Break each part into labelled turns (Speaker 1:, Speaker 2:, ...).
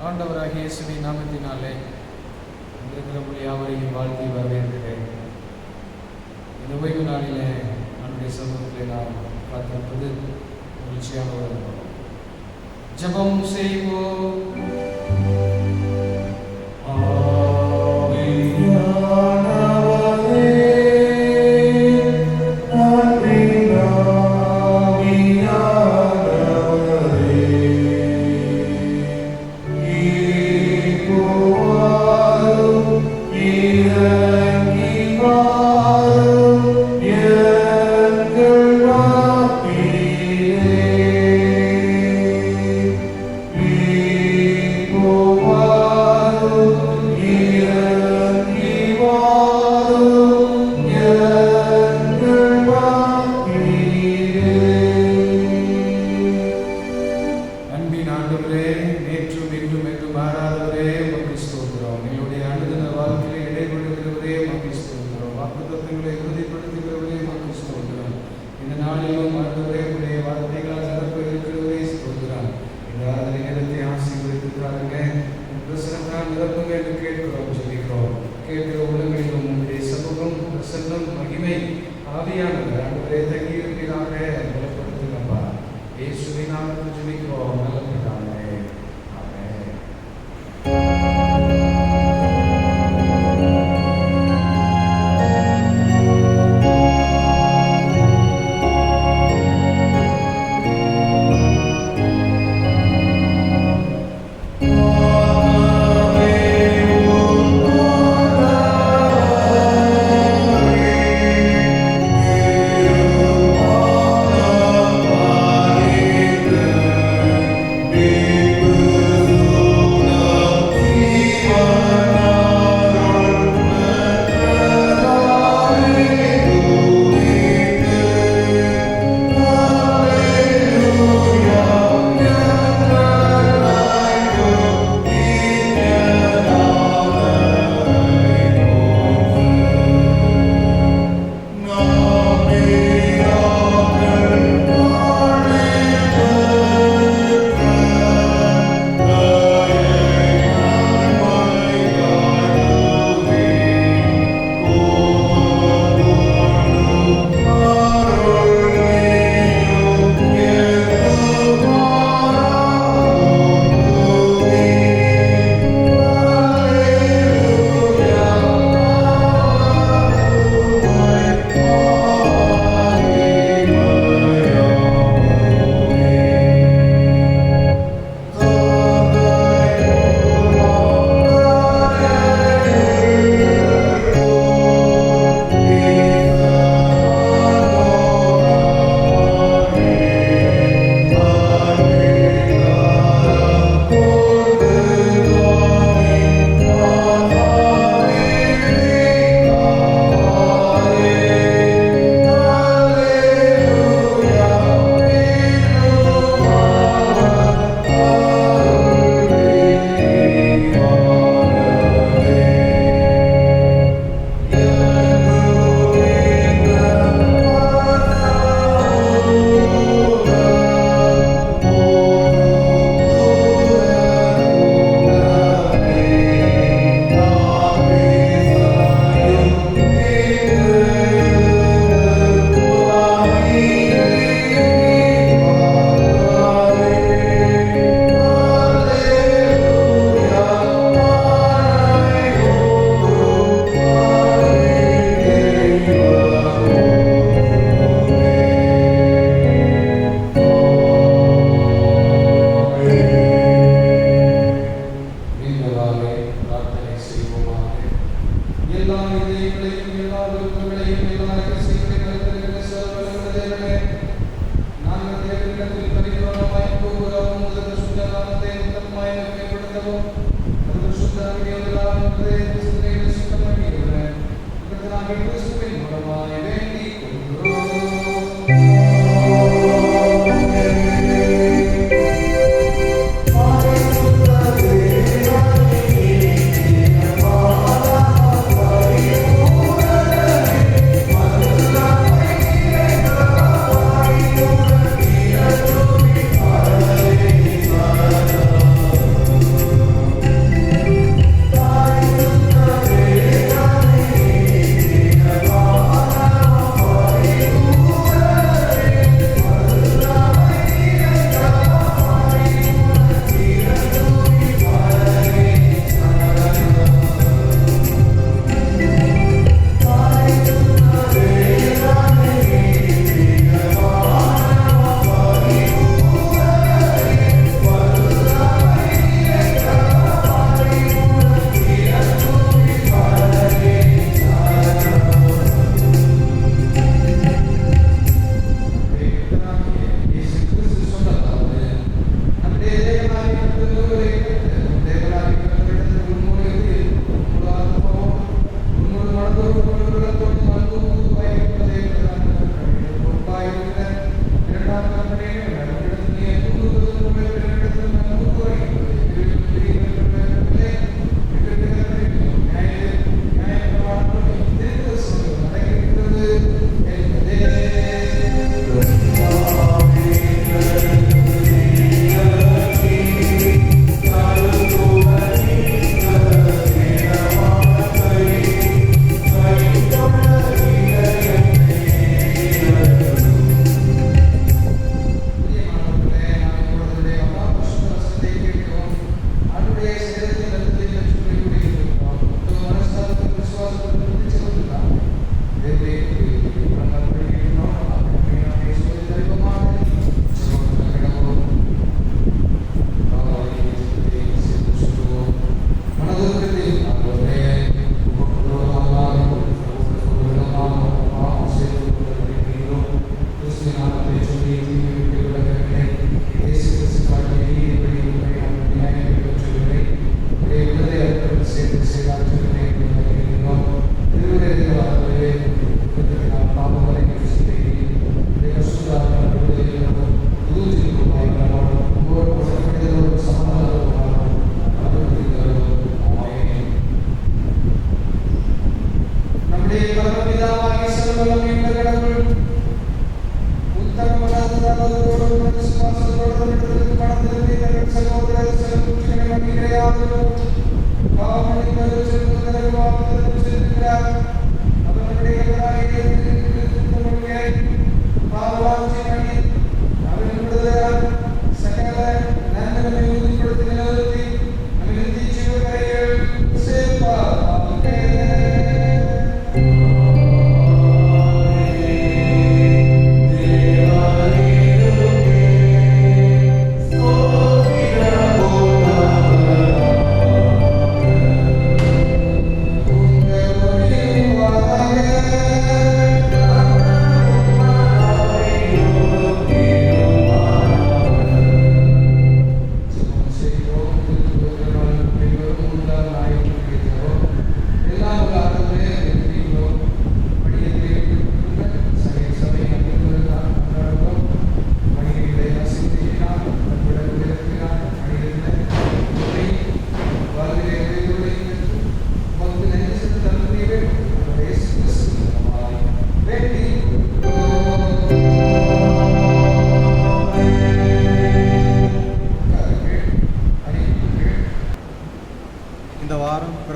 Speaker 1: ஆண்டவராகிய இயேசுவின் நாமத்தினாலே இருக்கிற யாவரையும் வாழ்த்தி வரவேற்கிறேன். இந்த ஓய்வு நாளிலே நம்முடைய சமூகத்தில் நாம் பார்த்திருப்பது மகிழ்ச்சியாக வருகிறோம். ஜெபம் செய்வோம்.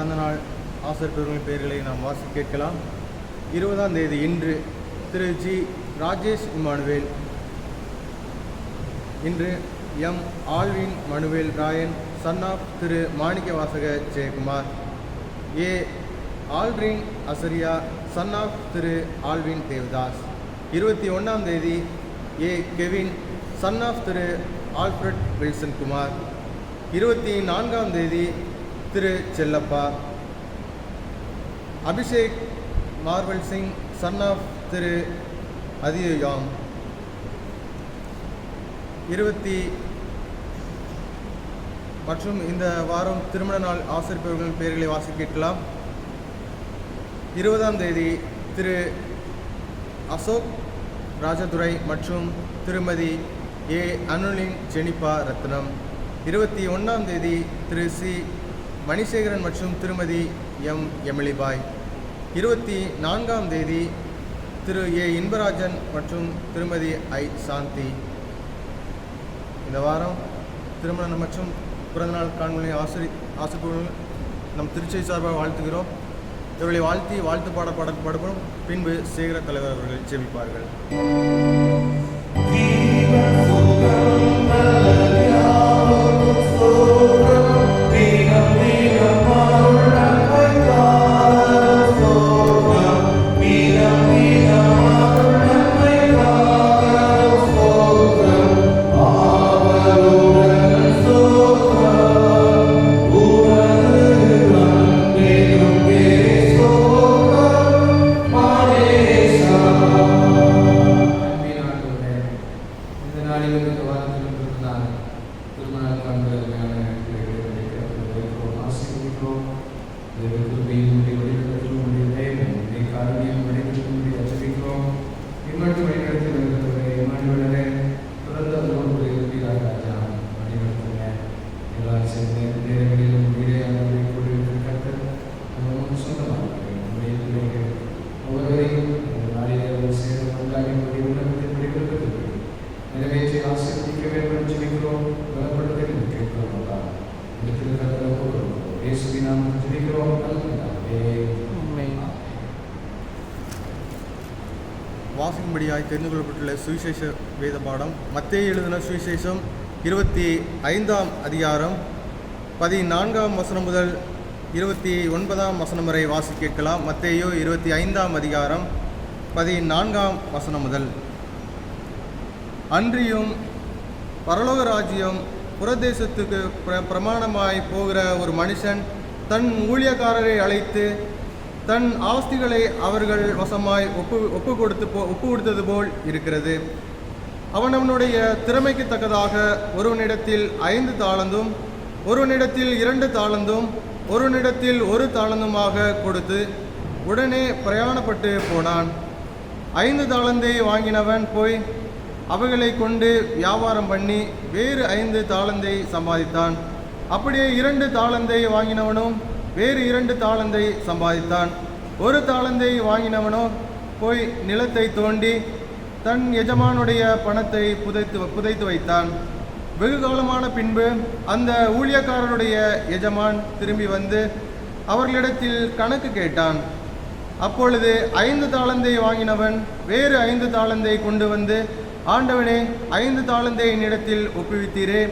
Speaker 2: பிறந்தநாள் ஆசிரியர்களின் பெயர்களை நாம் வாசி கேட்கலாம். 20ஆம் தேதி இன்று திரு ஜி ராஜேஷ் இமானுவேல். இன்று M Alvin Manuvel Rayan, son of Thiru Manickavasaga Jeyakumar. A Aldrin Azariah, son of Thiru Alvin Devadas. 21ஆம் தேதி A Kevin, son of Thiru Alfred Wilson Kumar. 24ஆம் தேதி Thiru Chellappa. Abhishek Marvel Singh, son of Thiru Athiyam. மற்றும் இந்த வாரம் திருமண நாள் ஆசிரியர்களின் பெயர்களை வாசி கேட்கலாம். 20ஆம் தேதி திரு அசோக் ராஜதுரை மற்றும் திருமதி ஏ அனுலின் ஜெனிபா ரத்னம். 21ஆம் தேதி திரு சி மணிசேகரன் மற்றும் திருமதி எம் எமிலிபாய். 24ஆம் தேதி திரு ஏ இன்பராஜன் மற்றும் திருமதி ஐ சாந்தி. இந்த வாரம் திருமணம் மற்றும் பிறந்தநாள் காண்புகளை ஆசிரியர்கள் நம் திருச்சி சார்பாக வாழ்த்துகிறோம். இவர்களை வாழ்த்தி வாழ்த்து பாடப்படும். பின்பு சேகர தலைவர் அவர்கள் ஜெபிப்பார்கள். வாசிக்கும்படியாய் தெரிந்து கொள்ளப்பட்டுள்ள சுவிசேஷ வேத பாடம். மத்தேயு எழுதின சுவிசேஷம் 25ஆம் அதிகாரம் 14ஆம் வசனம் முதல் 29ஆம் வசனம் வரை வாசி கேட்கலாம். மத்தேயு 25ஆம் அதிகாரம் 14ஆம் வசனம் முதல். அன்றியும் பரலோக ராஜ்யம் புறதேசத்துக்கு பிரமாணமாய் போகிற ஒரு மனுஷன் தன் ஊழியக்காரரை அழைத்து தன் ஆஸ்திகளை அவர்கள் வசமாய் ஒப்பு கொடுத்தது போல் இருக்கிறது. அவனுடைய திறமைக்கு தக்கதாக ஒருவனிடத்தில் 5 தாளந்தும், ஒருவனிடத்தில் 2 தாளந்தும், ஒருவனிடத்தில் 1 தாளந்துமாக கொடுத்து உடனே பிரயாணப்பட்டு போனான். 5 தாளந்தை வாங்கினவன் போய் அவைகளை கொண்டு வியாபாரம் பண்ணி வேறு 5 தாளந்தை சம்பாதித்தான். அப்படியே 2 தாளந்தை வாங்கினவனும் வேறு 2 தாளந்தை சம்பாதித்தான். 1 தாளந்தை வாங்கினவனோ போய் நிலத்தை தோண்டி தன் எஜமானுடைய பணத்தை புதைத்து வைத்தான். வெகு காலமான பின்பு அந்த ஊழியக்காரருடைய எஜமான் திரும்பி வந்து அவர்களிடத்தில் கணக்கு கேட்டான். அப்பொழுது 5 தாளந்தை வாங்கினவன் வேறு 5 தாளந்தை கொண்டு வந்து, ஆண்டவனே, 5 தாளந்தை என்னிடத்தில் ஒப்புவித்தீரே,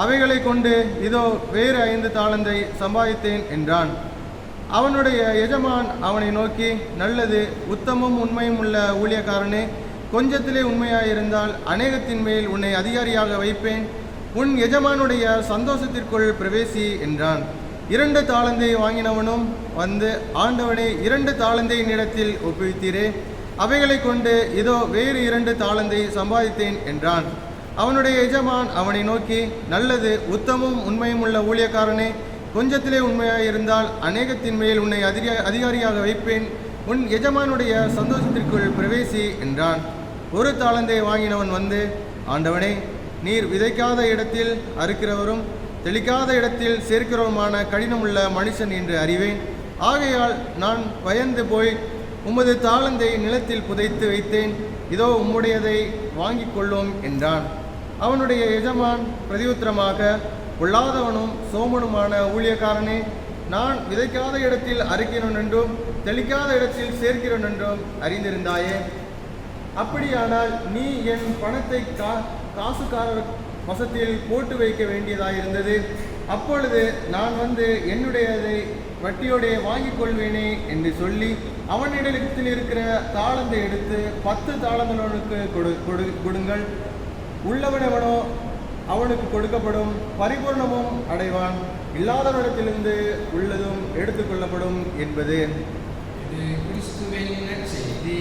Speaker 2: அவைகளை கொண்டு இதோ வேறு 5 தாளந்தை சம்பாதித்தேன் என்றான். அவனுடைய எஜமான் அவனை நோக்கி, நல்லது, உத்தமும் உண்மையும் உள்ள ஊழியக்காரனே, கொஞ்சத்திலே உண்மையாயிருந்தால் அநேகத்தின் மேல் உன்னை அதிகாரியாக வைப்பேன், உன் எஜமானுடைய சந்தோஷத்திற்குள் பிரவேசி என்றான். 2 தாளந்தை வாங்கினவனும் வந்து, ஆண்டவனே, 2 தாளந்தை என்னிடத்தில் ஒப்புவித்தீரே, அவைகளை கொண்டு இதோ வேறு 2 தாளந்தை சம்பாதித்தேன் என்றான். அவனுடைய எஜமான் அவனை நோக்கி, நல்லது, உத்தமும் உண்மையும் உள்ள ஊழியக்காரனே, கொஞ்சத்திலே உண்மையாயிருந்தால் அநேகத்தின் மேல் உன்னை அதிகாரியாக வைப்பேன், உன் எஜமானுடைய சந்தோஷத்திற்குள் பிரவேசி என்றான். 1 தாளந்தை வாங்கினவன் வந்து, ஆண்டவனே, நீர் விதைக்காத இடத்தில் அறுக்கிறவரும் தெளிக்காத இடத்தில் சேர்க்கிறவருமான கடினமுள்ள மனுஷன் என்று அறிவேன். ஆகையால் நான் பயந்து போய் உமது தாளந்தை நிலத்தில் புதைத்து வைத்தேன், இதோ உம்முடையதை வாங்கிக் கொள்ளும் என்றான். அவனுடைய எஜமான் பிரதியுத்தரமாக, பொல்லாதவனும் சோமனுமான ஊழியக்காரனே, நான் விதைக்காத இடத்தில் அறுக்கிறோன் என்றும் தெளிக்காத இடத்தில் சேர்க்கிறோன் என்றும் அறிந்திருந்தாயே. அப்படியானால் நீ என் பணத்தை காசுக்காரர் வசத்தில் போட்டு வைக்க வேண்டியதாயிருந்தது. அப்பொழுது நான் வந்து என்னுடையதை வட்டியோடைய வாங்கிக் கொள்வேனே என்று சொல்லி அவனிடத்தில் இருக்கிற தாளந்தை எடுத்து 10 தாளந்தனுக்கு கொடுங்கள். உள்ளவனவனோ அவனுக்கு கொடுக்கப்படும், பரிபூர்ணமும் அடைவான். இல்லாதவனிடத்திலிருந்து உள்ளதும் எடுத்துக்கொள்ளப்படும் என்பது.
Speaker 1: இது கிறிஸ்துவின் நற்செய்தி.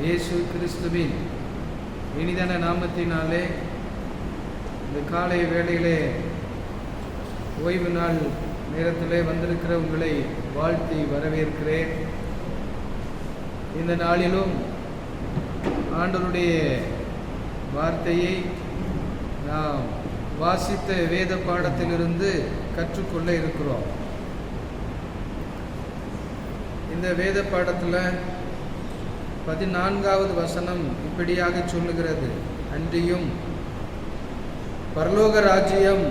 Speaker 1: இயேசு கிறிஸ்துவின் இனிதான நாமத்தினாலே இந்த காலை வேளையிலே ஓய்வு நாள் நேரத்திலே வந்திருக்கிற உங்களை வாழ்த்தி வரவேற்கிறேன். இந்த நாளிலும் ஆண்டவருடைய வார்த்தையை நாம் வாசித்த வேத பாடத்திலிருந்து கற்றுக்கொள்ள இருக்கிறோம். இந்த வேத பாடத்தில் 14வது வசனம் இப்படியாக சொல்லுகிறது: அன்றியும் பரலோக ராஜ்யம்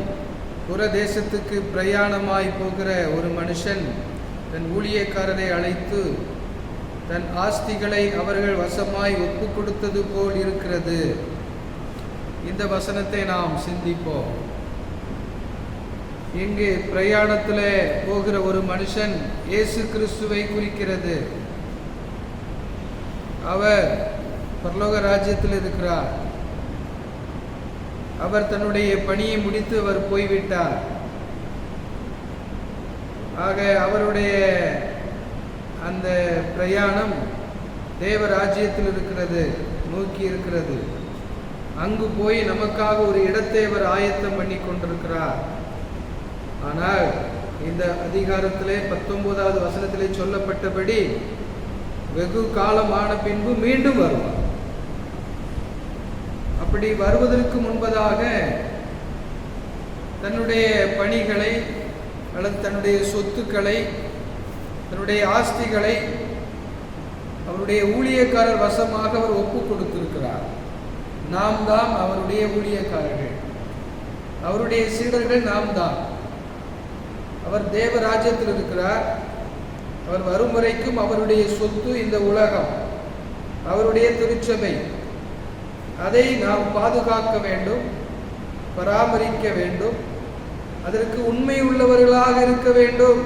Speaker 1: புறதேசத்துக்கு பிரயாணமாய் போகிற ஒரு மனுஷன் தன் ஊழியக்காரரை அழைத்து தன் ஆஸ்திகளை அவர்கள் வசமாய் ஒப்பு கொடுத்தது போல் இருக்கிறது. இந்த வசனத்தை நாம் சிந்திப்போம். இங்கு பிரயாணத்தில் போகிற ஒரு மனுஷன் இயேசு கிறிஸ்துவை குறிக்கிறது. அவர் பரலோக ராஜ்யத்தில் இருக்கிறார். அவர் தன்னுடைய பணியை முடித்து அவர் போய்விட்டார். ஆக அவருடைய அந்த பிரயாணம் தேவ ராஜ்யத்தில் இருக்கிறது, நோக்கி இருக்கிறது. அங்கு போய் நமக்காக ஒரு இடத்தை அவர் ஆயத்தம் பண்ணி கொண்டிருக்கிறார். ஆனால் இந்த அதிகாரத்திலே 19வது வசனத்திலே சொல்லப்பட்டபடி வெகு காலமான பின்பு மீண்டும் வருவார். அப்படி வருவதற்கு முன்பதாக தன்னுடைய பணிகளை அல்லது தன்னுடைய சொத்துக்களை, தன்னுடைய ஆஸ்திகளை அவருடைய ஊழியக்காரர் வசமாக அவர் ஒப்பு கொடுத்திருக்கிறார். நாம் தான் அவருடைய ஊழியக்காரர்கள், அவருடைய சீடர்கள் நாம் தான். அவர் தேவ ராஜ்யத்தில் இருக்கிறார். அவர் வரும் வரைக்கும் அவருடைய சொத்து இந்த உலகம், அவருடைய திருச்சபை. அதை நாம் பாதுகாக்க வேண்டும், பராமரிக்க வேண்டும், அதற்கு உண்மை உள்ளவர்களாக இருக்க வேண்டும்,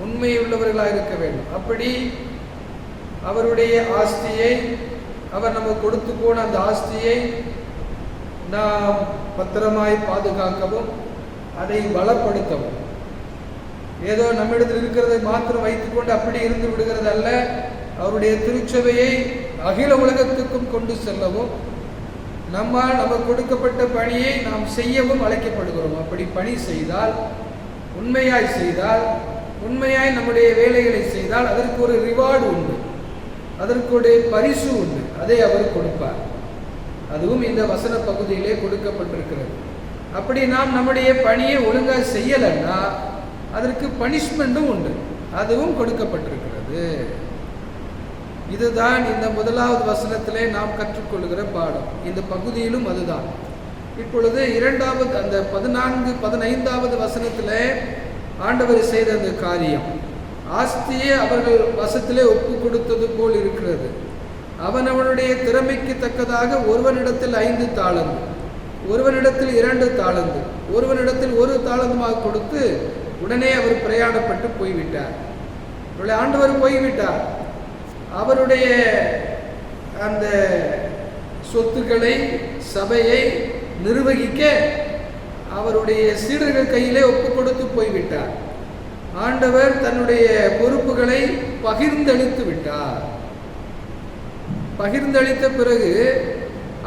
Speaker 1: உண்மை உள்ளவர்களாக இருக்க வேண்டும். அப்படி அவருடைய ஆஸ்தியை, அவர் நமக்கு கொடுத்து போன அந்த ஆஸ்தியை நாம் பத்திரமாய் பாதுகாக்கவும் அதை பலப்படுத்தவும், ஏதோ நம்மிடத்தில் இருக்கிறதை மாத்திரம் வைத்துக்கொண்டு அப்படி இருந்து விடுகிறது அல்ல, அவருடைய திருச்சபையை அகில உலகத்துக்கும் கொண்டு செல்லவும், நம்மால் நமக்கு கொடுக்கப்பட்ட பணியை நாம் செய்யவும் அழைக்கப்படுகிறோம். அப்படி பணி செய்தால், உண்மையாய் செய்தால், உண்மையாய் நம்முடைய வேலைகளை செய்தால் அதற்கு ஒரு ரிவார்டு உண்டு, அதற்கு ஒரு பரிசு உண்டு. அதை அவர் கொடுப்பார். அதுவும் இந்த வசன பகுதியிலே கொடுக்கப்பட்டிருக்கிறது. அப்படி நாம் நம்முடைய பணியை ஒழுங்காக செய்யலைன்னா அதற்கு பனிஷ்மெண்ட்டும் உண்டு, அதுவும் கொடுக்கப்பட்டிருக்கிறது. இதுதான் இந்த 1வது வசனத்திலே நாம் கற்றுக்கொள்கிற பாடம். இந்த பகுதியிலும் அதுதான். இப்பொழுது 2வது அந்த 14, 15வது வசனத்திலே ஆண்டவர் செய்த அந்த காரியம், ஆஸ்தியை அவர்கள் வசத்திலே ஒப்பு கொடுத்தது போல் இருக்கிறது. அவனவனுடைய திறமைக்கு தக்கதாக ஒருவனிடத்தில் 5 தாலந்து, ஒருவனிடத்தில் 2 தாலந்து, ஒருவனிடத்தில் 1 தாலந்துமாக கொடுத்து உடனே அவர் பிரயாணப்பட்டு போய்விட்டார். ஆண்டவர் போய்விட்டார். அவருடைய அந்த சொத்துக்களை, சபையை நிர்வகிக்க அவருடைய சீடர்கள் கையிலே ஒப்பு கொடுத்து போய்விட்டார். ஆண்டவர் தன்னுடைய பொறுப்புகளை பகிர்ந்தளித்து விட்டார். பகிர்ந்தளித்த பிறகு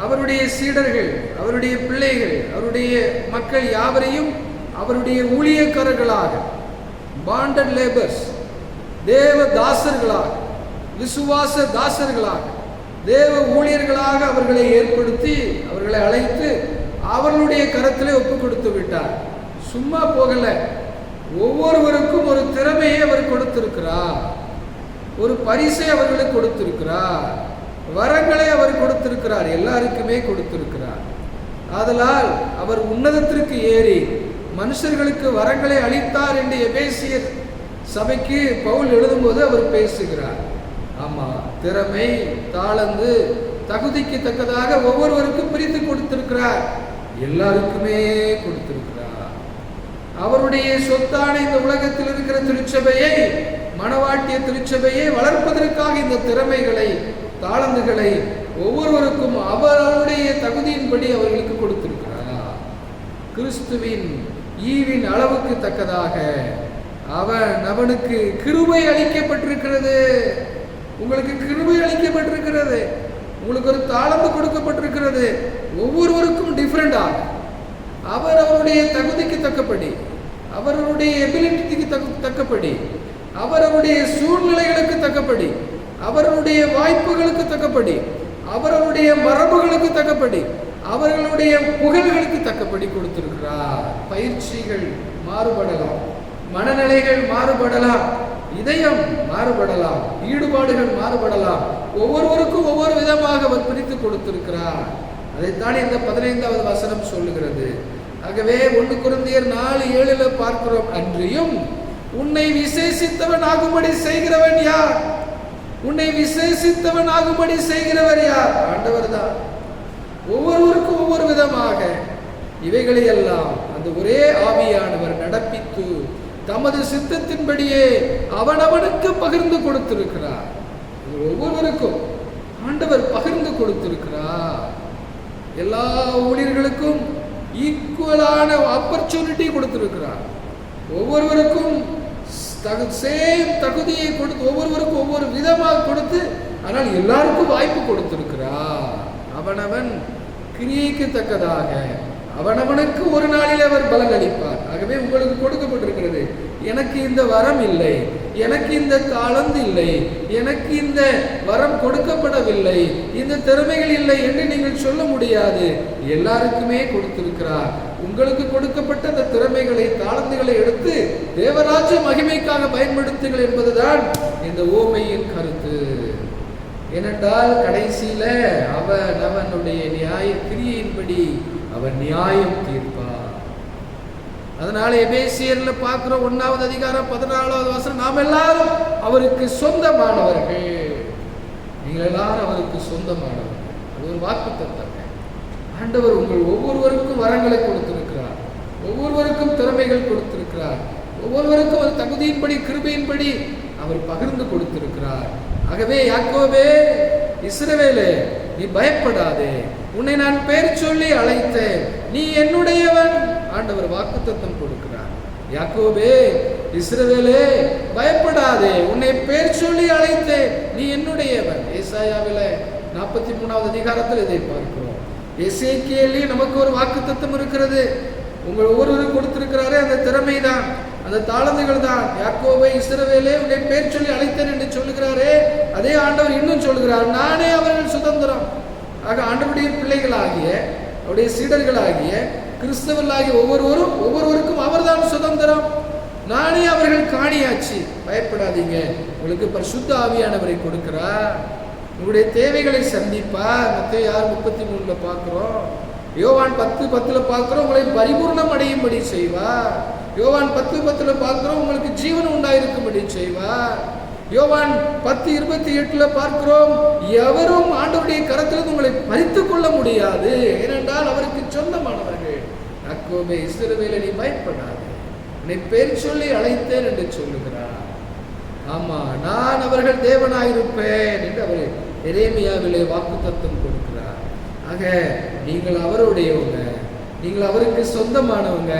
Speaker 1: அவருடைய சீடர்கள், அவருடைய பிள்ளைகள், அவருடைய மக்கள் யாவரையும் அவருடைய ஊழியக்காரர்களாக, பாண்டட் லேபர்ஸ், தேவ தாசர்களாக, விசுவாச தாசர்களாக, தேவ ஊழியர்களாக அவர்களை ஏற்படுத்தி அவர்களை அழைத்து அவர்களுடைய கரத்திலே ஒப்பு கொடுத்து விட்டார். சும்மா போகல, ஒவ்வொருவருக்கும் ஒரு திறமையை அவர் கொடுத்திருக்கிறார், ஒரு பரிசை அவர்களுக்கு கொடுத்திருக்கிறார், வரங்களை அவர் கொடுத்திருக்கிறார், எல்லாருக்குமே கொடுத்திருக்கிறார். ஆதலால் அவர் உன்னதத்திற்கு ஏறி மனுஷர்களுக்கு வரங்களை அளித்தார் என்று எபேசியர் சபைக்கு பவுல் எழுதும்போது அவர் பேசுகிறார். ஆமா, திறமை, தாளந்து, தகுதிக்கு தக்கதாக ஒவ்வொருவருக்கும் பிரித்து கொடுத்திருக்கிறார், எல்லாருக்குமே கொடுத்திருக்கிறார். அவருடைய சொத்தான இந்த உலகத்தில் இருக்கிற திருச்சபையை, மணவாட்டிய திருச்சபையை வளர்ப்பதற்காக இந்த திறமைகளை, தாளந்துகளை ஒவ்வொருவருக்கும் அவருடைய தகுதியின்படி அவர்களுக்கு கொடுத்திருக்கிறார். கிறிஸ்துவின் ஈவின் அளவுக்கு தக்கதாக அவனுக்கு கிருபை அளிக்கப்பட்டிருக்கிறது. உங்களுக்கு கிருபை அளிக்கப்பட்டிருக்கிறது, உங்களுக்கு ஒரு தாளந்து கொடுக்கப்பட்டிருக்கிறது. ஒவ்வொருவருக்கும் டிஃப்ரெண்டாக அவர் அவருடைய தகுதிக்கு தக்கபடி, அவருடைய எபிலிட்டிக்கு தக்கபடி, அவருடைய சூழ்நிலைகளுக்கு தக்கபடி, அவர்களுடைய வாய்ப்புகளுக்கு தக்கபடி, அவர்களுடைய மரபுகளுக்கு தக்கபடி, அவர்களுடைய புகழ்களுக்கு தக்கபடி கொடுத்திருக்கிறார். பயிற்சிகள் மாறுபடலாம், மனநிலைகள் மாறுபடலாம், இதயம் மாறுபடலாம், ஈடுபாடுகள் மாறுபடலாம். ஒவ்வொருவருக்கும் ஒவ்வொரு விதமாக அவர் பிரித்து கொடுத்திருக்கிறார். அதைத்தான் இந்த 15வது வசனம் சொல்லுகிறது. ஆகவே 1 கொரிந்தியர் 4:7 பார்க்கிறோம், அன்றியும் உன்னை விசேஷித்தவன் ஆகும்படி செய்கிறவன் யார்? உன்னை விசேஷித்தவன் ஆகும்படி செய்கிறவர் யார்? ஆண்டவர் தான். ஒவ்வொருவருக்கும் ஒவ்வொரு விதமாக இவைகளை எல்லாம் அந்த ஒரே ஆவியானவர் நடப்பித்து தமது சித்தத்தின்படியே அவனவனுக்கு பகிர்ந்து கொடுத்திருக்கிறார். ஒவ்வொருவருக்கும் ஆண்டவர் பகிர்ந்து கொடுத்திருக்கிறார். எல்லா ஊழியர்களுக்கும் ஈக்குவலான ஆப்பர்ச்சுனிட்டி கொடுத்திருக்கிறார். ஒவ்வொருவருக்கும் சேம் தகுதியை கொடுத்து, ஒவ்வொருவருக்கும் ஒவ்வொரு விதமாக கொடுத்து, ஆனால் எல்லாருக்கும் வாய்ப்பு கொடுத்திருக்கிறார். அவனவன் கிரியைக்கு தக்கதாக அவனவனுக்கு ஒரு நாளில் அவர் பலன் அளிப்பார். ஆகவே உங்களுக்கு கொடுக்கப்பட்டிருக்கிறது, எனக்கு இந்த வரம் இல்லை, எனக்கு இந்த தாளந்து இல்லை, எனக்கு இந்த வரம் கொடுக்கப்படவில்லை, இந்த திறமைகள் இல்லை என்று நீங்கள் சொல்ல முடியாது. எல்லாருக்குமே கொடுத்திருக்கிறார். உங்களுக்கு கொடுக்கப்பட்ட அந்த திறமைகளை, தாளந்துகளை எடுத்து தேவராஜ்ய மகிமைக்காக பயன்படுத்துங்கள் என்பதுதான் இந்த ஓமையின் கருத்து. ஏனென்றால் கடைசியில அவனுடைய நியாய கிரியையின்படி அவன் நியாயம் தீர்ப்பார். அதனால எபேசியர்ல பார்க்கிறோம் 1வது அதிகாரம் 14வது வசனம், நாம் எல்லாரும் அவருக்கு சொந்தமானவர்கள். நீங்கள் எல்லாரும் அவருக்கு சொந்தமானவர்கள். அது ஒரு வாக்குத்தத்தம். ஆண்டவர் உங்கள் ஒவ்வொருவருக்கும் வரங்களை கொடுத்திருக்கிறார், ஒவ்வொருவருக்கும் திறமைகள் கொடுத்திருக்கிறார், ஒவ்வொருவருக்கும் ஒரு தகுதியின்படி கிருபையின்படி அவர் பகிர்ந்து கொடுத்திருக்கிறார். ஆகவே யாக்கோபே, இஸ்ரவேலே, நீ பயப்படாதே, உன்னை நான் பேர் சொல்லி அழைத்தேன், நீ என்னுடையவன். ஆண்டவர் வாக்குத்தத்தம் கொடுக்கிறார். யாக்கோபே, இஸ்ரவேலே, பயப்படாதே, உன்னை பேர் சொல்லி அழைத்தேன், நீ என்னுடையவன். ஏசாயாவில 43வது அதிகாரத்தில் இதை பார்க்கிறோம். எசேக்கியேலே நமக்கு ஒரு வாக்குத்தத்தம் இருக்கிறது. உங்கள் ஒவ்வொருவரும் கொடுத்திருக்கிறாரே அந்த திறமை தான், அந்த தாளந்துகள் தான். யாக்கோபே, இஸ்ரவேலே, உன்னை பேர் சொல்லி அழைத்தேன் என்று சொல்லுகிறாரே, அதே ஆண்டவர் இன்னும் சொல்லுகிறார், நானே அவர்கள் சுதந்திரம். ஆக ஆண்டவருடைய பிள்ளைகளாகிய, அவருடைய சீடர்களாகிய, கிறிஸ்தவர்களாகிய ஒவ்வொருவருக்கும் அவர்தான் சுதந்திரம். நானே அவர்கள் காணியாச்சு. பயப்படாதீங்க, உங்களுக்கு பரிசுத்த ஆவியானவரை கொடுக்கிறார். உங்களுடைய தேவைகளை சந்திப்பார். மத்தேயு 6:33 பார்க்கிறோம். யோவான் 10:10 பார்க்கிறோம், உங்களை பரிபூர்ணம் அடையும்படி செய்வார். யோவான் 10:10 பார்க்கிறோம், உங்களுக்கு ஜீவன் உண்டாயிருக்கும்படி செய்வார். யோவான் 10:28 பார்க்கிறோம், எவரும் ஆண்டவருடைய கரத்திலிருந்து உங்களை பறித்துக் கொள்ள முடியாது, ஏனென்றால் அவருக்கு சொந்தமானவர்கள். யாக்கோபே, இஸ்ரவேலே, நீ பயப்படாது, உன்னை பேர் சொல்லி அழைத்தேன் என்று சொல்லுகிறார். ஆமா, நான் அவர்கள் தேவனாயிருப்பேன் என்று அவர் எரேமியாவிலே வாக்குத்தத்தம் கொடுக்கிறார். ஆக நீங்கள் அவருடையவங்க, நீங்கள் அவருக்கு சொந்தமானவங்க.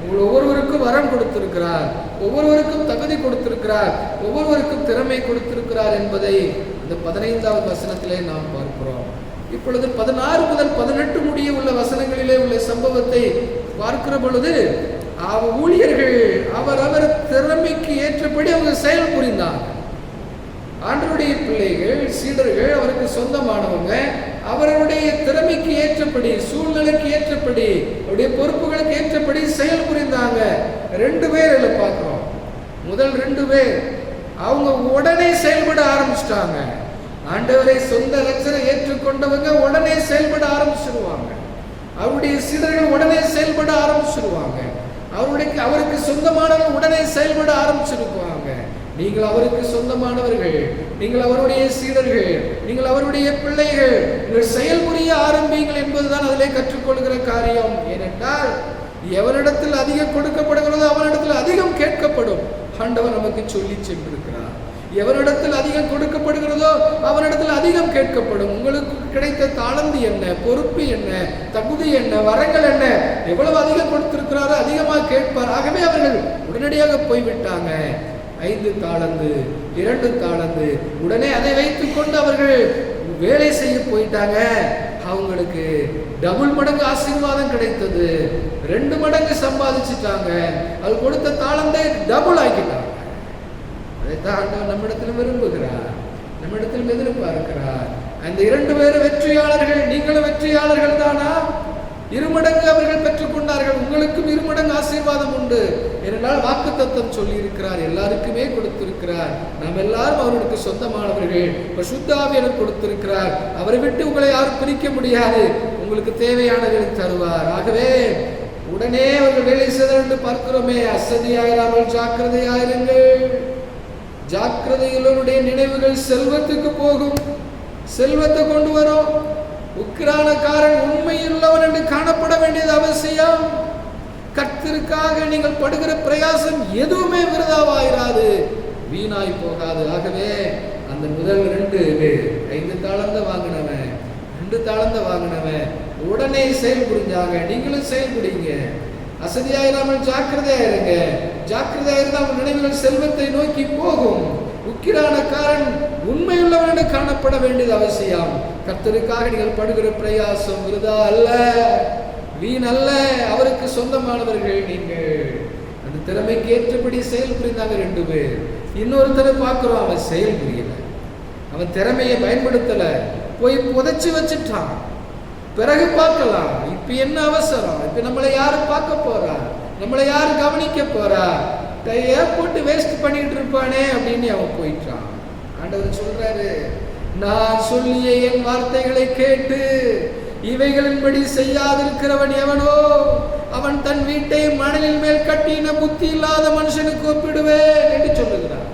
Speaker 1: உங்கள் ஒவ்வொருவருக்கும் வரம் கொடுத்திருக்கிறார், ஒவ்வொருவருக்கும் தகுதி கொடுத்திருக்கிறார், ஒவ்வொருவருக்கும் திறமை கொடுத்திருக்கிறார் என்பதை இந்த 15வது வசனத்திலே நாம் பார்க்கிறோம். இப்பொழுது 16 முதல் 18 முடிய உள்ள வசனங்களிலே உள்ள சம்பவத்தை பார்க்கிற பொழுது, ஊழியர்கள் அவரவர் திறமைக்கு ஏற்றபடி அவங்க செயல் புரிந்தாங்க. ஆண்டவருடைய பிள்ளைகள், சீடர்கள், அவருக்கு சொந்தமானவங்க, அவருடைய திறமைக்கு ஏற்றபடி, சூழ்நிலைக்கு ஏற்றபடி, அவருடைய பொறுப்புகளுக்கு ஏற்றபடி செயல் புரிந்தாங்க. 2 பேர் இல்லை பார்க்கிறோம். முதல் 2 பேர் அவங்க உடனே செயல்பட ஆரம்பிச்சிட்டாங்க. ஆண்டவரை சொந்த ரட்சகரை ஏற்றுக்கொண்டவங்க உடனே செயல்பட ஆரம்பிச்சிருவாங்க. அவருடைய சீடர்கள் உடனே செயல்பட ஆரம்பிச்சிருவாங்க. அவருக்கு சொந்தமானவர்கள் உடனே செயல்பட ஆரம்பிச்சிருப்பாங்க. நீங்கள் அவருக்கு சொந்தமானவர்கள், நீங்கள் அவருடைய சீடர்கள், நீங்கள் அவருடைய பிள்ளைகள், நீங்கள் செயல்புரிய ஆரம்பிங்கள் என்பதுதான் அதிலே கற்றுக்கொள்கிற காரியம். ஏனென்றால் எவரிடத்தில் அதிகம் கொடுக்கப்படுகிறதோ அவரிடத்தில் அதிகம் கேட்கப்படும். ஆண்டவர் நமக்கு சொல்லி சென்றிருக்கிறார். எவரிடத்தில் அதிகம் கொடுக்கப்படுகிறதோ அவரிடத்தில் அதிகம் கேட்கப்படும். உங்களுக்கு கிடைத்த தாளந்து என்ன, பொறுப்பு என்ன, தகுதி என்ன, வரங்கள் என்ன, எவ்வளவு அதிகம் கொடுத்திருக்கிறாரோ அதிகமாக கேட்பார். ஆகவே அவர்கள் உடனடியாக போய்விட்டாங்க. 5 தாளந்து, 2 தாளந்து, உடனே அதை வைத்துக் கொண்டு அவர்கள் வேலை செய்ய போயிட்டாங்க. அவங்களுக்கு டபுள் மடங்கு ஆசீர்வாதம் கிடைத்தது. 2 மடங்கு சம்பாதிச்சுட்டாங்க. அது கொடுத்த தாளந்தை டபுள் ஆக்கிட்டாங்க. அதைத்தான் ஆண்டவர் நம்மிடத்தில் விரும்புகிறார், நம்மிடத்தில் எதிர்பார்க்கிறார். அந்த 2 பேரும் வெற்றியாளர்கள். நீங்களும் வெற்றியாளர்கள் தானா? 2 மடங்கு அவர்கள் பெற்றுக்கொண்டார்கள். உங்களுக்கும் 2 மடங்கு ஆசீர்வாதம் உண்டு. ஏனென்றால் வாக்குத்தத்தம் சொல்லி இருக்கிறார், எல்லாருக்குமே கொடுத்திருக்கிறார். நாம் எல்லாரும் அவர்களுக்கு சொந்தமானவர்கள். பரிசுத்த ஆவியானவர் கொடுத்திருக்கிறார். அவரை விட்டு உங்களை யாரும் பிரிக்க முடியாது. உங்களுக்கு தேவையானதை தருவார். ஆகவே உடனே அவர்கள் வேலை செய்தார் என்று பார்க்கிறோமே. அசதியாயிராமல் ஜாக்கிரதையாயிருங்கள். ஜாக்கிரதைகளுடைய நினைவுகள் செல்வத்துக்கு போகும், செல்வத்தை கொண்டு வரும். உக்கிரானக்காரன் உண்மையுள்ளவன் என்று காணப்பட வேண்டியது அவசியம். கர்த்தருக்காக நீங்கள் படுகிற பிரயாசம் எதுவுமே விருதாவாயிராது, வீணாய் போகாது. ஆகவே அந்த முதல் 2 பேர் 5 தாளந்த வாங்கினவன் 2 தாளந்த வாங்கினவன் உடனே செயல் புரிஞ்சாங்க. நீங்களும் செயல் புரியுங்க. அசதியாயிராமல் ஜாக்கிரதையா இருங்க. ஜாக்கிரதையா இருந்தால் நினைவுகள் செல்வத்தை நோக்கி போகும். உக்கிரானக்காரன் உண்மையுள்ளவன் என்று காணப்பட வேண்டியது அவசியம். கர்த்தருக்காக நீங்கள் படுகிற பிரயாசம் விருதா அல்ல, வீண் அல்ல. அவருக்கு சொந்தமானவர்கள் நீங்கள். அந்த திறமைக்கு ஏற்றபடி செயல் புரிந்தாங்க 2 பேர். இன்னொருத்தரை பார்க்கிறோம், அவன் செயல் புரியல, அவன் திறமையை பயன்படுத்தல, போய் புதைச்சு வச்சுட்டான். பிறகு பார்க்கலாம். இப்ப என்ன அவசரம்? இப்ப நம்மளை யாரு பார்க்க போறா? நம்மளை யாரு கவனிக்க போறா? போட்டு வேஸ்ட் பண்ணிட்டு இருப்பானே அப்படின்னு அவன் போயிட்டான். ஆண்டவர் சொல்றாரு, நான் சொல்லிய என் வார்த்தைகளை கேட்டு இவைகளின்படி செய்யாதிருக்கிறவன் எவனோ அவன் தன் வீட்டை மணலின் மேல் கட்டின புத்தி இல்லாத மனுஷனுக்கு ஒப்பிடுவேன் என்று சொல்லுகிறார்.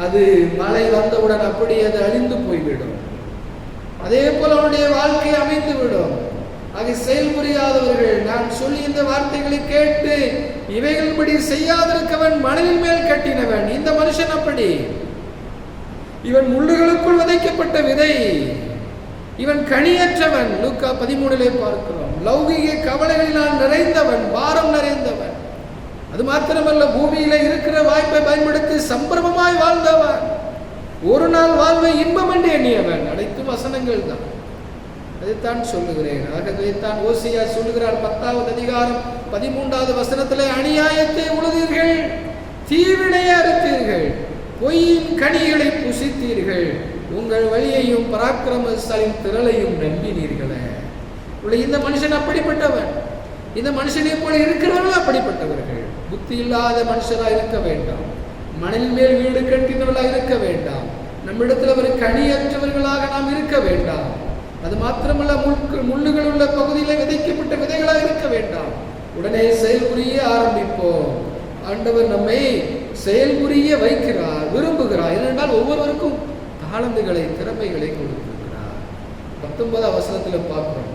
Speaker 1: அது மழை வந்தவுடன் அப்படி அது அழிந்து போய்விடும். அதே போல அவனுடைய வாழ்க்கை அமைந்து விடும். ஆக செயல்புரியாதவர்கள், நான் சொல்லி இந்த வார்த்தைகளை கேட்டு இவைகளின்படி செய்யாதிருக்கவன் மணலின் மேல் கட்டினவன். இந்த மனுஷன் அப்படி. இவன் முள்ளுகளுக்குள் விதைக்கப்பட்ட விதை, இவன் கனியற்றவன். லூக்கா 13 பார்க்கிறோம். லௌகிக கவலைகளினால் நிறைந்தவன், பாரம் நிறைந்தவன். அது மாத்திரமல்ல, பூமியில இருக்கிற வாய்ப்பை பயன்படுத்தி சம்பிரமமாய் வாழ்ந்தவன். ஒரு நாள் வாழ்வை இன்பம் என்று எண்ணியவன். அனைத்து வசனங்கள் தான் அதைத்தான் சொல்லுகிறேன். ஆகவே தான் ஓசியா சொல்லுகிறார் 10வது அதிகாரம் 13வது வசனத்திலே, அநியாயத்தை உழுதீர்கள், தீவினையை அறுத்தீர்கள், பொய்யின் கனிகளை புசித்தீர்கள், உங்கள் வழியையும் பராக்கிரமசாலின் திரளையும் நம்பினீர்களே. இந்த மனுஷன் அப்படிப்பட்டவன். இந்த மனுஷனை போல இருக்கிறவர்கள் அப்படிப்பட்டவர்கள். புத்தி இல்லாத மனுஷராக இருக்க வேண்டாம். மணல் மேல் வீடு கட்டினவர்களாக இருக்க வேண்டாம். நம்மிடத்தில் ஒரு கனியற்றவர்களாக நாம் இருக்க வேண்டாம். அது மாத்திரமல்ல, முள்ளுகள் உள்ள பகுதியில் விதைக்கப்பட்ட விதைகளாக இருக்க வேண்டாம். உடனே செயல்புரிய ஆரம்பிப்போம். ஆண்டவர் நம்மை செயல்புரிய வைக்கிறார், விரும்புகிறார். ஏனென்றால் ஒவ்வொருவருக்கும் தாளந்துகளை, திறமைகளை கொடுத்திருக்கிறார். 19வது வசனத்தில் பார்க்கிறோம்,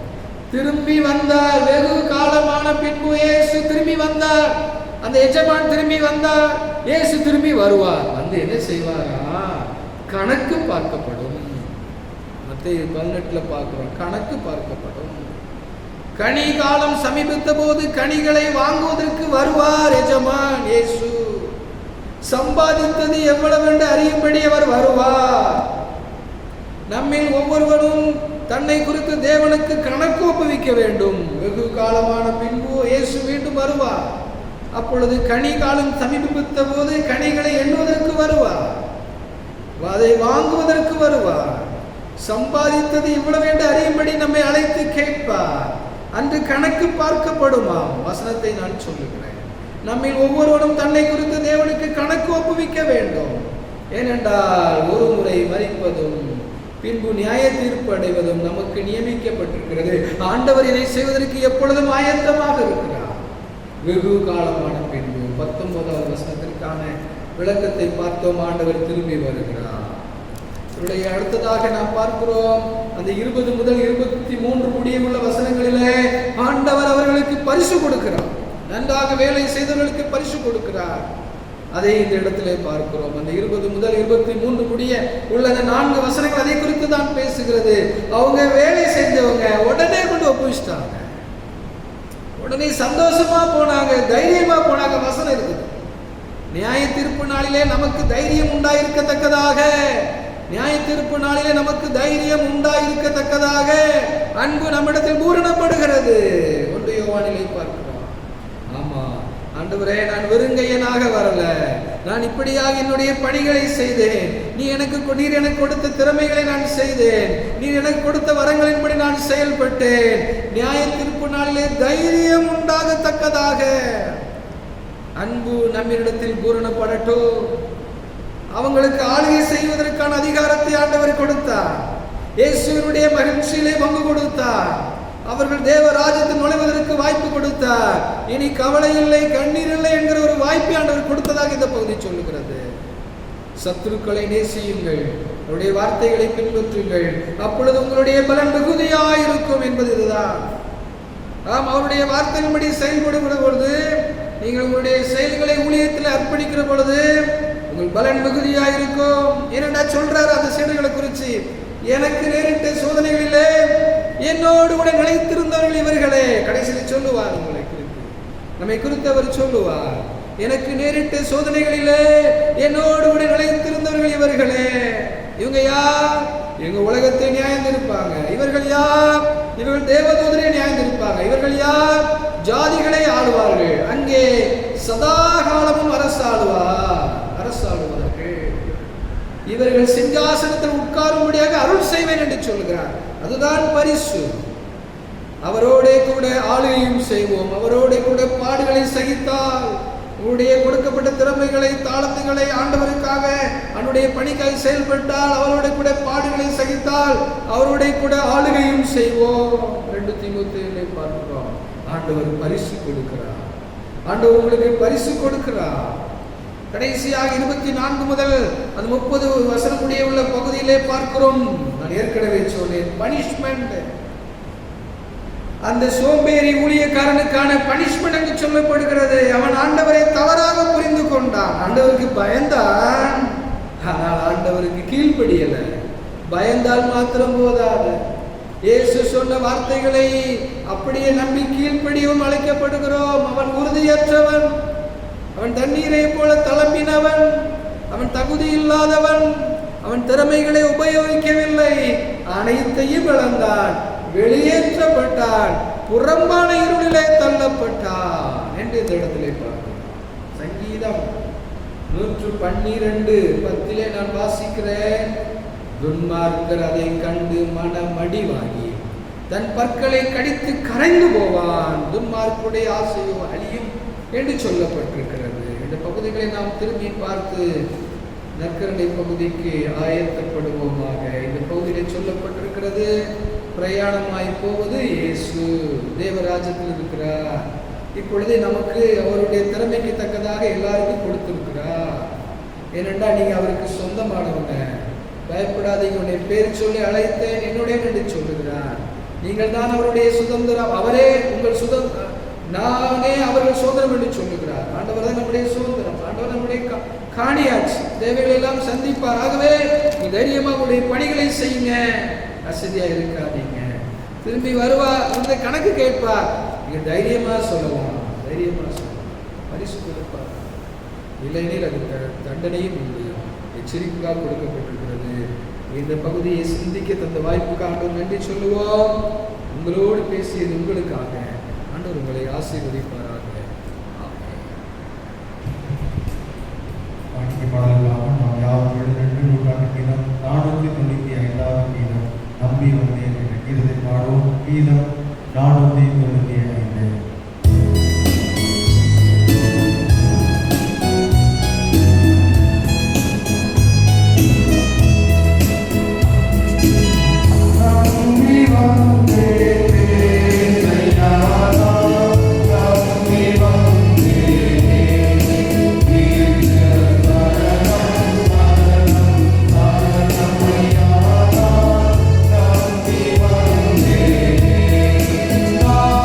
Speaker 1: திரும்பி வந்தார். வெகு காலமான பின்பு இயேசு திரும்பி வந்தார். அந்த எஜமான் திரும்பி வந்தார். இயேசு திரும்பி வருவார். வந்து என்ன செய்வாரா? கணக்கு பார்க்கப்படும். மத்தேயு 18 பார்க்கிறோம், கணக்கு பார்க்கப்படும். கனி காலம் சமீபித்த போது கனிகளை வாங்குவதற்கு வருவார் எஜமான் இயேசு. சம்பாதித்தது எவ்வளவு என்று அறியும்படி அவர் வருவார். நம்மில் ஒவ்வொருவரும் தன்னை குறித்து தேவனுக்கு கணக்கு ஒப்புவிக்க வேண்டும். வெகு காலமான பின்பு இயேசு மீண்டும் வருவார். அப்பொழுது கனி காலம் சமீபித்த போது கனிகளை எண்ணுவதற்கு வருவார், அதை வாங்குவதற்கு வருவார். சம்பாதித்தது இவ்வளவு என்று அறியும்படி நம்மை அழைத்து கேட்பார். அன்று கணக்கு பார்க்கப்படுமாம். வசனத்தை நான் சொல்லுகிறேன். நம்மில் ஒவ்வொருவரும் தன்னை குறித்து தேவனுக்கு கணக்கு ஒப்புவிக்க வேண்டும். ஏனென்றால் ஒரு முறை மரிப்பதும் பின்பு நியாய தீர்ப்பு அடைவதும் நமக்கு நியமிக்கப்பட்டிருக்கிறது. ஆண்டவர் இதை செய்வதற்கு எப்பொழுதும் ஆயத்தமாக இருக்கிறார். வெகு காலமான பின்பு 19வது வசனத்திற்கான விளக்கத்தை பார்த்தோம். ஆண்டவர் திரும்பி வருகிறார். அடுத்ததாக நாம் பார்க்கிறோம், அந்த 20 முதல் 23 முடியவுள்ள வசனங்களிலே ஆண்டவர் அவர்களுக்கு பரிசு கொடுக்கிறார். நன்றாக வேலை செய்தவர்களுக்கு பரிசு கொடுக்கிறார். அதை இந்த இடத்திலே பார்க்கிறோம். அந்த 20 முதல் 23 முடிய உள்ள அந்த 4 வசனங்கள் அதை குறித்து தான் பேசுகிறது. அவங்க வேலை செஞ்சவங்க உடனே கொண்டு ஒப்புவிச்சிட்டாங்க. உடனே சந்தோஷமா போனாங்க, தைரியமா போனாங்க. வசனம் இருக்குது, நியாய தீர்ப்பு நாளிலே நமக்கு தைரியம் உண்டாயிருக்கத்தக்கதாக, நியாய தீர்ப்பு நாளிலே நமக்கு தைரியம் உண்டாயிருக்கத்தக்கதாக அன்பு நம்மிடத்தில் பூரணப்படுகிறது. 1 யோவானிலே பார்க்கிறோம். ஆமா ஆண்டவரே, நான் வெறுங்கையனாக வரல, நான் இப்படியாக என்னுடைய பணிகளை செய்தேன். நீர் எனக்கு கொடுத்த திறமைகளை நான் செய்தேன். நீர் எனக்கு கொடுத்த வரங்களின்படி நான் செயல்பட்டேன். நியாய தீர்ப்பு நாளிலே தைரியம் உண்டாகத்தக்கதாக அன்பு நம்மிடத்தில் பூரணப்படட்டும். அவங்களுக்கு ஆளுகை செய்வதற்கான அதிகாரத்தை ஆண்டவர் கொடுத்தார். இயேசுவினுடைய மகிழ்ச்சியிலே பங்கு கொடுத்தார். அவர்கள் தேவ ராஜ்யத்தில் நுழைவதற்கு வாய்ப்பு கொடுத்தார். இனி கவலை இல்லை, கண்ணீர் இல்லை என்கிற ஒரு வாய்ப்பை ஆண்டவர் கொடுத்ததாக இந்த பகுதி சொல்லுகிறது. சத்துருக்களை நேசியுங்கள், அவருடைய வார்த்தைகளை பின்பற்றுங்கள், அப்பொழுது உங்களுடைய பலன் மிகுதியாயிருக்கும் என்பது இதுதான். ஆம், அவருடைய வார்த்தையின்படி செயல்படுகிற பொழுது, நீங்கள் உங்களுடைய செயல்களை ஊழியத்தில் அர்ப்பணிக்கிற பொழுது உங்கள் பலன் மிகுதியா இருக்கும். என்னடா சொல்றாரு அந்த சீடர்களை குறிச்சு? எனக்கு நேரிட்ட சோதனைகளிலே என்னோடு கூட நிலைத்திருந்தவர்கள் இவர்களே. கடைசியில் சொல்லுவார், உங்களை குறித்து, நம்மை குறித்து அவர் சொல்லுவார், எனக்கு நேரிட்ட சோதனைகளிலே என்னோடு கூட நிலைத்திருந்தவர்கள் இவர்களே. இவங்க யார்? எங்க உலகத்தை நியாயந்திருப்பாங்க. இவர்கள் யார்? இவர்கள் தேவதூதரை நியாயந்திருப்பாங்க. இவர்கள் யார்? ஜாதிகளை ஆளுவார்கள். அங்கே சதா காலமும் அரசாளுவார்கள். இவர்கள் சிங்காசனத்தில் உட்காரும்படியாக அருள் செய்வேன் என்று சொல்கிறார். அதுதான் பரிசு. அவரோட கூட ஆளுகையும் செய்வோம். அவரோட கூட பாடுகளை சகித்தால், உங்களுடைய கொடுக்கப்பட்ட திறமைகளை, தாளத்துகளை ஆண்டவருக்காக அவருடைய பணிக்காக செயல்பட்டால், அவரோட கூட பாடுகளை சகித்தால், அவரோட கூட ஆளுகையும் செய்வோம். 2 தீமோத்தேயுவிலே பார்க்கிறோம். ஆண்டவர் பரிசு கொடுக்கிறார். ஆண்டவர் உங்களுக்கு பரிசு கொடுக்கிறார். கடைசியாக 24 முதல் அது 30 வசனம் முடிய உள்ள பகுதியிலே பார்க்கிறோம். நான் ஏற்கனவே சொன்னேன், பனிஷ்மெண்ட். அந்த சோம்பேறி ஊழியக்காரனுக்கான பனிஷ்மெண்ட் அங்கு சொல்லப்படுகிறது. அவன் ஆண்டவரை தவறாக புரிந்து கொண்டான். ஆண்டவருக்கு பயந்தான், ஆனால் ஆண்டவருக்கு கீழ்ப்படியல. பயந்தால் மாத்திரம் போதாது, இயேசு சொன்ன வார்த்தைகளை அப்படியே நம்பி கீழ்ப்படியவும் அழைக்கப்படுகிறோம். அவன் உறுதியற்றவன், அவன் தண்ணீரை போல தளம்பினவன், அவன் தகுதி இல்லாதவன், அவன் திறமைகளை உபயோகிக்கவில்லை, அனைத்தையும் இழந்தான், வெளியேற்றப்பட்டான், புறம்பான இருளிலே தள்ளப்பட்டான் என்று இந்த இடத்திலே பார்க்கிறோம். சங்கீதம் 112:10 நான் வாசிக்கிறேன். துன்மார்க்கர் அதை கண்டு மனமடிவாகி தன் பற்களை கடித்து கரைந்து போவான், துன்மார்க்குடைய ஆசையோ அழியும் என்று சொல்லப்பட்டிருக்கிறது. இந்த பகுதிகளை நாம் திரும்பி பார்த்து நற்கருணை பகுதிக்கு ஆயத்தப்படுவோமாக. இந்த பகுதியில் சொல்லப்பட்டிருக்கிறது, பிரயாணமாய் போவது இயேசு தேவராஜ்யத்தில் இருக்கிறார். இப்பொழுது நமக்கு அவருடைய திறமைக்கு தக்கதாக எல்லாருக்கும் கொடுத்திருக்கிறார். ஏனென்றால் நீங்க அவருக்கு சொந்தமானவங்க. பயப்படாதீங்க, உன்னை பேர் சொல்லி அழைத்தேன், என்னுடைய என்று சொல்லுகிறார். நீங்கள் தான் அவருடைய சுதந்திரம், அவரே உங்கள் சுதந்திரம், நானே அவர்கள் சுதந்திரம் என்று சொல்லுகிறார். ஆண்டவர் தான் நம்முடைய சுதந்திரம், ஆண்டவர் நம்முடைய காணியாட்சி, தேவைகளை எல்லாம் சந்திப்பார். ஆகவே தைரியமா உங்களுடைய பணிகளை செய்யுங்க, வசதியா இருக்காதீங்க. திரும்பி வருவார், அந்த கணக்கு கேட்பார், நீங்க தைரியமா சொல்லலாம், தைரியமா சொல்லலாம், பரிசு கொடுப்பார். இல்லைனில் அது தண்டனையும் உண்டு, எச்சரிக்கையாக கொடுக்கப்பட்டிருக்கிறது. இந்த பகுதியை சிந்திக்க தந்த வாய்ப்புக்காக நன்றி சொல்லுவோம். உங்களோடு பேசியது உங்களுக்காக. ஆண்டவர் உங்களை ஆசீர்வதிப்பாராக.
Speaker 3: நாம் யாரும் 2 கீதம் 495 கீதம் நம்பி வந்தேன் என்ற கீதத்தை பாடுவோம். கீதம் 495.
Speaker 4: Oh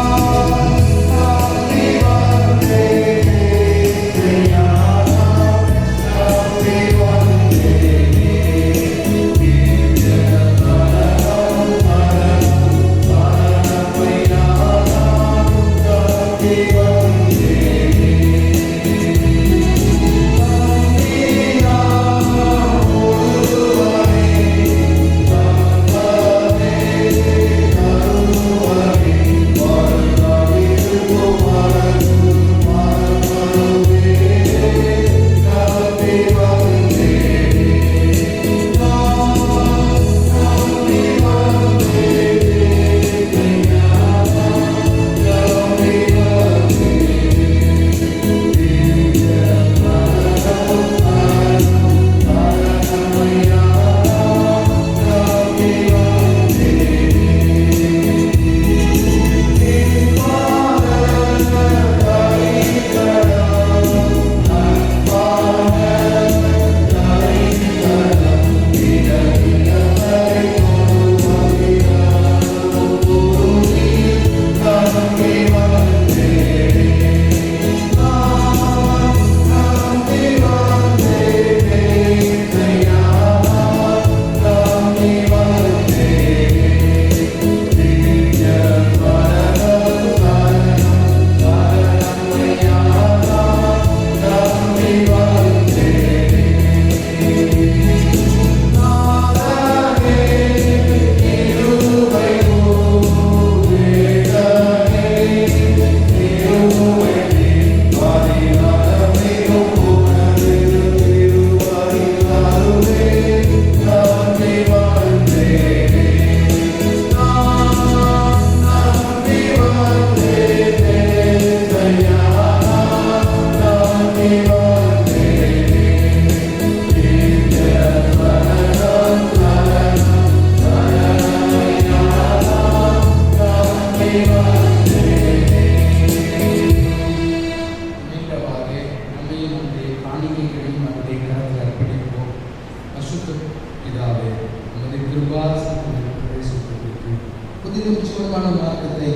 Speaker 1: புதிதும் ஜீவமான மார்க்கத்தை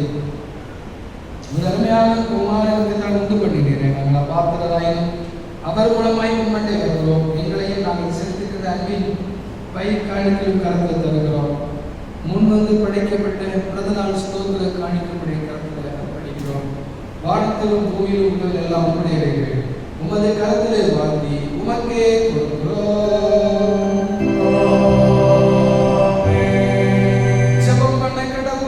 Speaker 1: முதன்மையான குமாரத்தை நான் உண்டு பண்ணினேன். நாங்கள் பார்த்ததாயும் அவர் மூலமாய் உண்மண்டை வருகிறோம். எங்களையும் நாங்கள் செலுத்துகிற அன்பின் பயிர் காணிக்கையும் கருத்தில் தருகிறோம். முன் வந்து படைக்கப்பட்ட பிரத நாள் ஸ்தோத்திர காணிக்கக்கூடிய கருத்தில் படிக்கிறோம். வானத்திலும் பூமியிலும் உள்ளது எல்லாம் உம்முடையவைகள். உமது கருத்திலே வாழ்த்தி உமக்கே கொடுக்கிறோம். ஜெபம் பண்ண கடவோம்.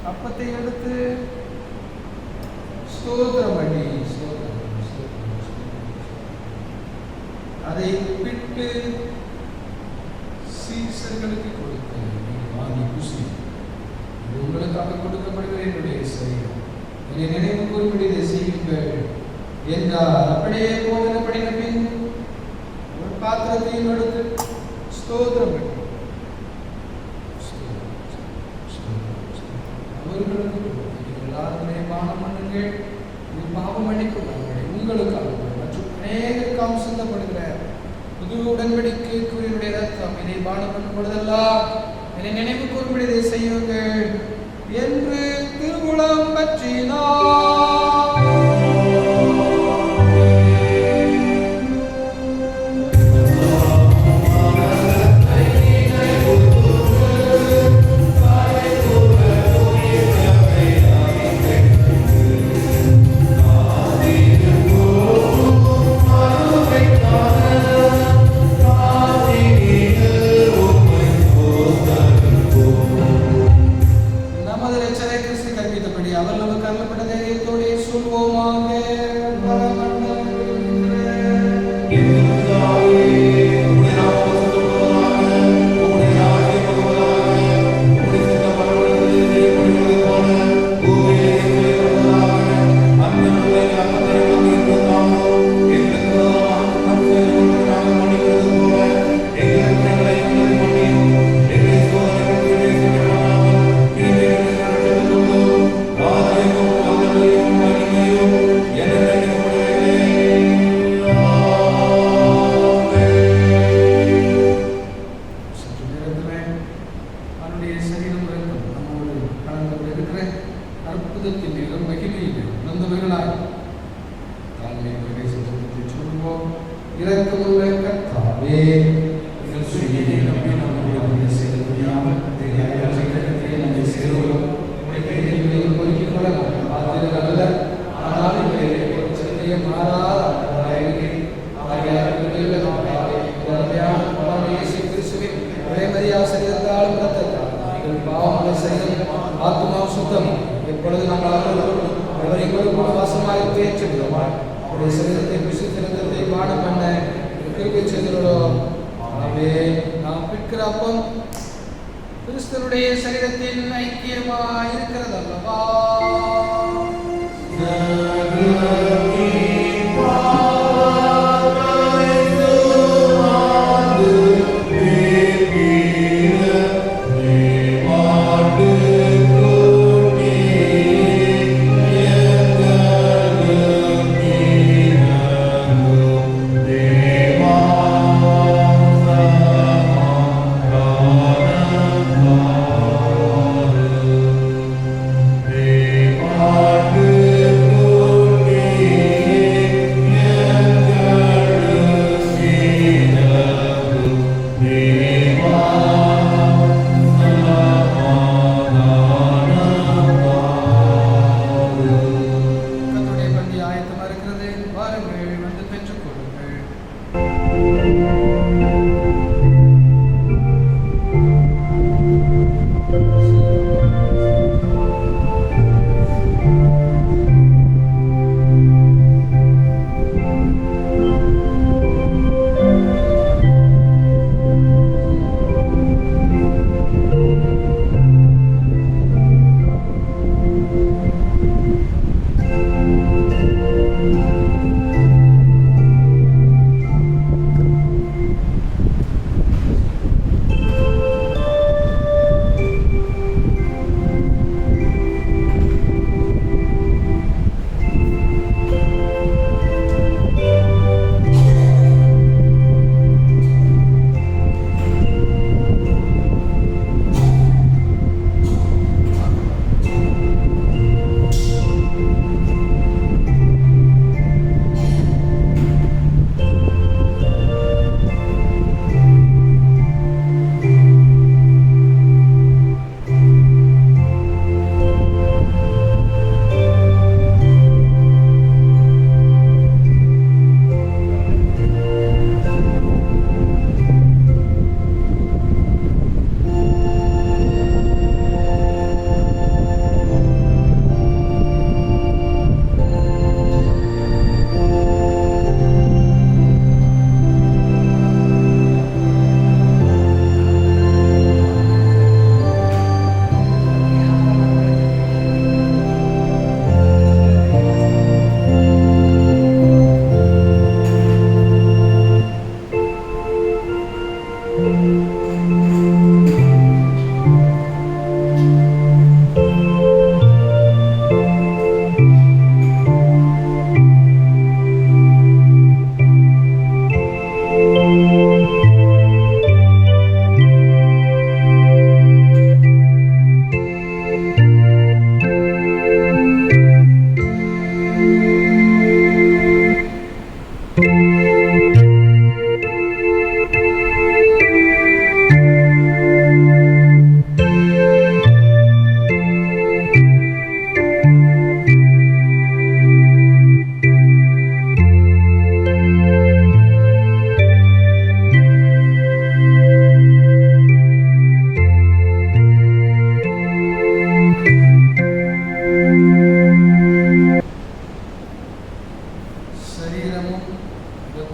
Speaker 1: அப்பத்தை எடுத்து ஸ்தோத்திரம் பண்ணி அதை விட்டு சீசர்களுக்கு கொடுத்து வாங்கி குசி, உங்களுக்காக கொடுக்கப்படுகிற என்னுடைய சரீரம், என்னை நினைவு கூறும்படி செய்யுங்கள் என்றார். அப்படியே போதனைப்படின பின் ஒரு பாத்திரத்தையும் எடுத்து ஸ்தோத்திரம் பண்ணி பாவம் மன்னிப்புகள் உங்களுக்காக மற்றும் அநேகருக்காக சிந்தப்படுகிற புது உடன்படிக்கைக்குரிய ரத்தம், இதை பானம் பண்ணும் பொழுதெல்லாம் என்னை நினைவு கூறும்படி இதை செய்யுங்கள் என்று திருவுளம் பற்றினார். கிறிஸ்துவுடைய சரீரத்தில் ஐக்கியமாய் இருக்கிறது அல்லவா?
Speaker 3: Amen.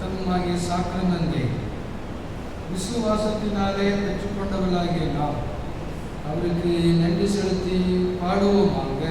Speaker 1: ரத்தமுமாகிய சாக்கிரமந்தை விசுவாசத்தினாலே பெற்றுக்கொண்டவர்களாகிய நாம் அவருக்கு நன்றி செலுத்தி பாடுவோமாக.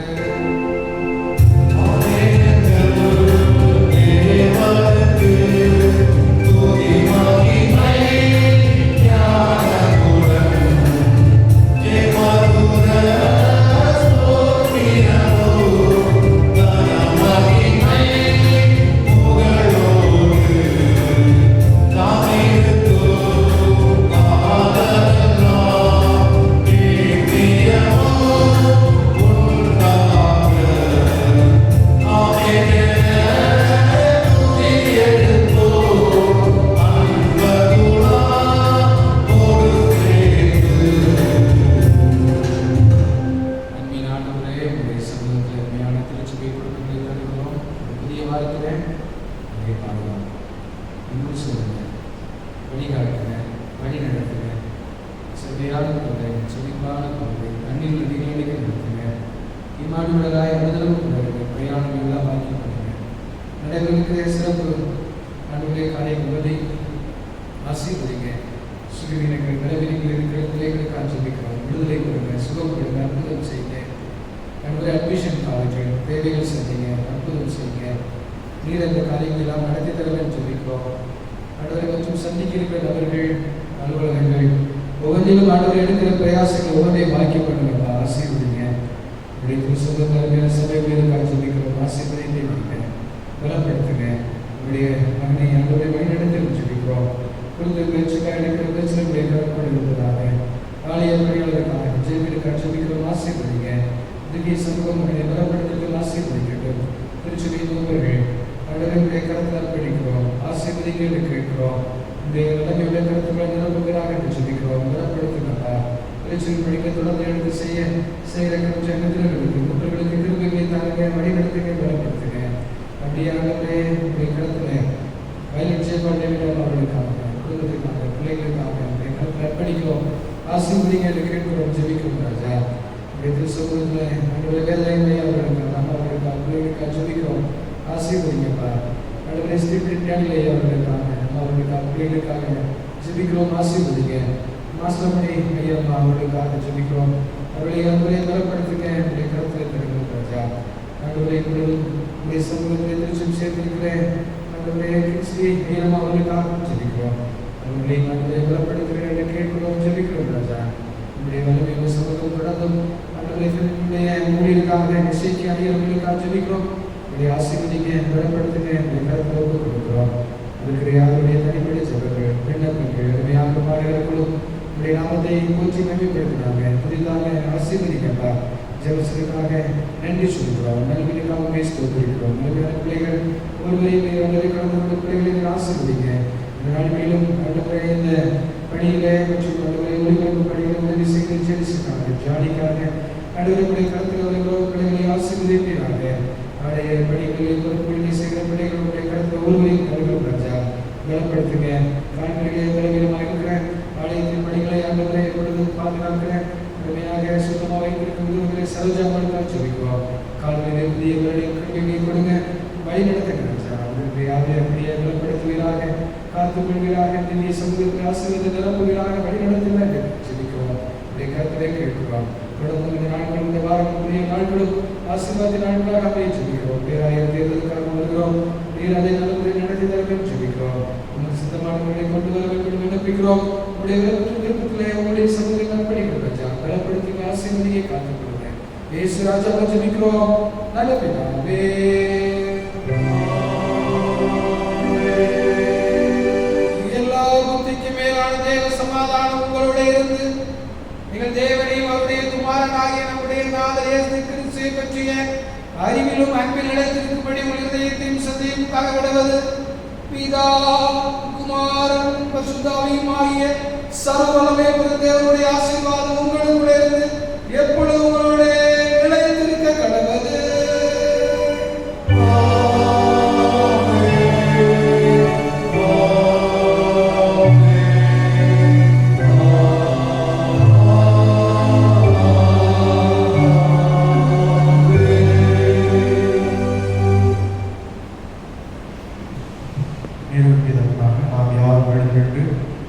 Speaker 3: நேரம் பாடுவதற்காக நாம் யாரும் எழுந்திட்டு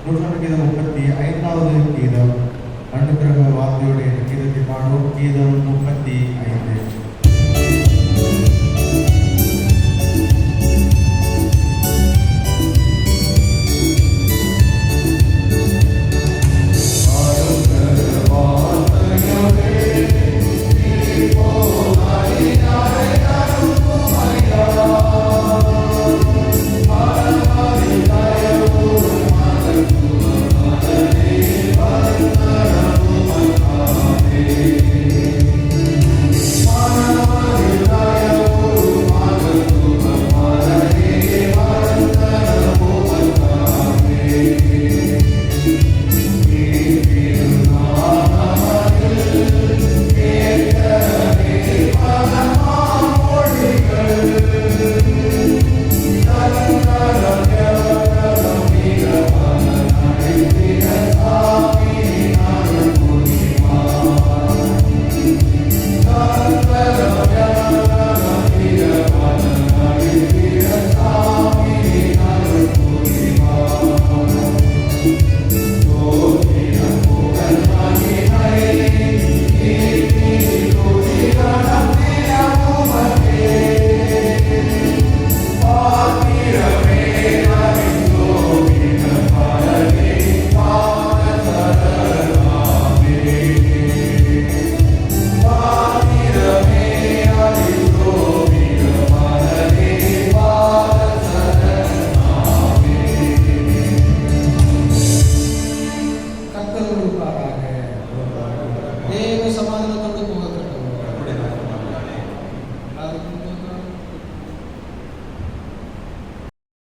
Speaker 3: 135வது கீதம் அனுக்கிரக வார்த்தையுடைய கீதத்தை பாடுவோம். கீதம் 35.